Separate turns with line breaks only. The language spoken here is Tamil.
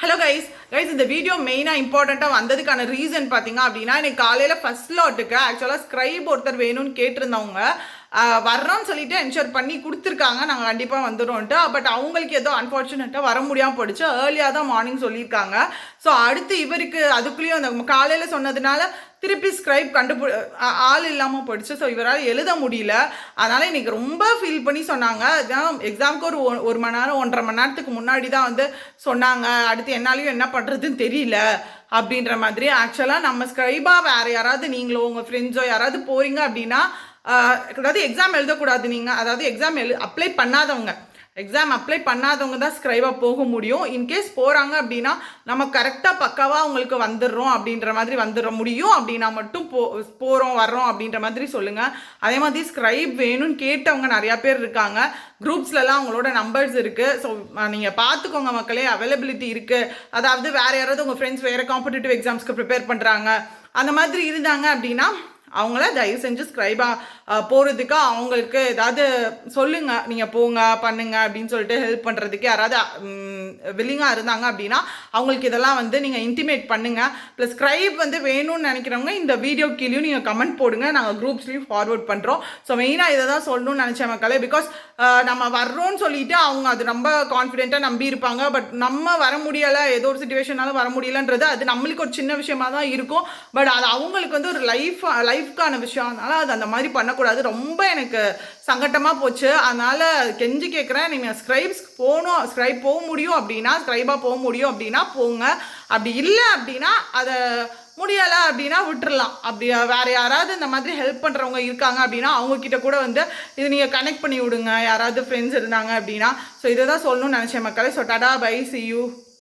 ஹலோ கைஸ் இந்த வீடியோ மெயினாக இம்பார்ட்டண்ட்டாக வந்ததுக்கான ரீசன் பார்த்தீங்க அப்படின்னா எனக்கு காலையில் ஃபர்ஸ்ட் லாட்டுக்கு ஆக்சுவலாக ஸ்க்ரைப் ஒருத்தர் வேணும்னு கேட்டிருந்தவங்க வர்றோன்னு சொல்லிட்டு என்ஷூர் பண்ணி கொடுத்துருக்காங்க. நாங்கள் கண்டிப்பாக வந்துடும்ன்ட்டு. பட் அவங்களுக்கு ஏதோ அன்ஃபார்ச்சுனேட்டாக வர முடியாமல் போயிடுச்சு. ஏர்லியாக தான் மார்னிங் சொல்லியிருக்காங்க. ஸோ அடுத்து இவருக்கு அதுக்குள்ளேயும் அந்த காலையில் சொன்னதுனால திருப்பி ஸ்க்ரைப் ஆள் இல்லாமல் போயிடுச்சு. ஸோ இவரால் எழுத முடியல. அதனால் இன்றைக்கி ரொம்ப ஃபீல் பண்ணி சொன்னாங்க. எக்ஸாமுக்கு ஒரு மணி நேரம் 1.5 மணி நேரத்துக்கு முன்னாடி தான் வந்து சொன்னாங்க. அடுத்து என்னாலையும் என்ன பண்ணுறதுன்னு தெரியல அப்படின்ற மாதிரி. ஆக்சுவலாக நம்ம ஸ்க்ரைபாக வேறு யாராவது நீங்களோ உங்கள் ஃப்ரெண்ட்ஸோ யாராவது போகிறீங்க அப்படின்னா, அதாவது எக்ஸாம் எழுதக்கூடாது. நீங்கள் அதாவது எக்ஸாம் அப்ளை பண்ணாதவங்க தான் ஸ்க்ரைபாக போக முடியும். இன்கேஸ் போகிறாங்க அப்படின்னா நம்ம கரெக்டாக பக்காவாக அவங்களுக்கு வந்துடுறோம் அப்படின்ற மாதிரி வந்துட முடியும். அப்படின்னா மட்டும் வர்றோம் அப்படின்ற மாதிரி சொல்லுங்கள். அதே மாதிரி ஸ்க்ரைப் வேணும்னு கேட்டவங்க நிறையா பேர் இருக்காங்க. குரூப்ஸ்லலாம் அவங்களோட நம்பர்ஸ் இருக்குது. ஸோ நீங்கள் பார்த்துக்கோங்க மக்களே, அவைலபிலிட்டி இருக்குது. அதாவது வேறு யாராவது உங்கள் ஃப்ரெண்ட்ஸ் வேறு காம்படிட்டிவ் எக்ஸாம்ஸ்க்கு ப்ரிப்பேர் பண்ணுறாங்க அந்த மாதிரி இருந்தாங்க அப்படின்னா அவங்கள தயவு செஞ்சு ஸ்க்ரைபாக போகிறதுக்கு அவங்களுக்கு ஏதாவது சொல்லுங்கள். நீங்கள் போங்க பண்ணுங்க அப்படின்னு சொல்லிட்டு ஹெல்ப் பண்ணுறதுக்கு யாராவது வில்லிங்காக இருந்தாங்க அப்படின்னா அவங்களுக்கு இதெல்லாம் வந்து நீங்கள் இன்டிமேட் பண்ணுங்கள். ப்ளஸ் ஸ்க்ரைப் வந்து வேணும்னு நினைக்கிறவங்க இந்த வீடியோ கீழேயும் நீங்கள் கமெண்ட் போடுங்க. நாங்கள் குரூப்ஸ்லேயும் ஃபார்வர்ட் பண்ணுறோம். ஸோ மெயினாக இதை தான் சொல்லணும்னு நினச்சேன் மக்களே. பிகாஸ் நம்ம வர்றோன்னு சொல்லிட்டு அவங்க அது ரொம்ப கான்ஃபிடென்ட்டாக நம்பியிருப்பாங்க. பட் நம்ம வர முடியலை, ஏதோ ஒரு சிச்சுவேஷனாலும் வர முடியலன்றது அது நம்மளுக்கு ஒரு சின்ன விஷயமாக தான் இருக்கும். பட் அது அவங்களுக்கு வந்து ஒரு லைஃப்கான விஷயம். அதனால் அது அந்த மாதிரி பண்ணக்கூடாது. ரொம்ப எனக்கு சங்கட்டமாக போச்சு. அதனால் கெஞ்சி கேட்குறேன், நீங்கள் ஸ்க்ரைப் போக முடியும் அப்படின்னா ஸ்க்ரைபாக போக முடியும் அப்படின்னா போங்க. அப்படி இல்லை அப்படின்னா அதை முடியலை அப்படின்னா விட்டுறலாம். அப்படி வேறு யாராவது இந்த மாதிரி ஹெல்ப் பண்ணுறவங்க இருக்காங்க அப்படின்னா அவங்கக்கிட்ட கூட வந்து இது நீங்கள் கனெக்ட் பண்ணி விடுங்க, யாராவது ஃப்ரெண்ட்ஸ் இருந்தாங்க அப்படின்னா. ஸோ இதை தான் சொல்லணும்னு நினச்சேன் மக்களே. So tata bye, see you.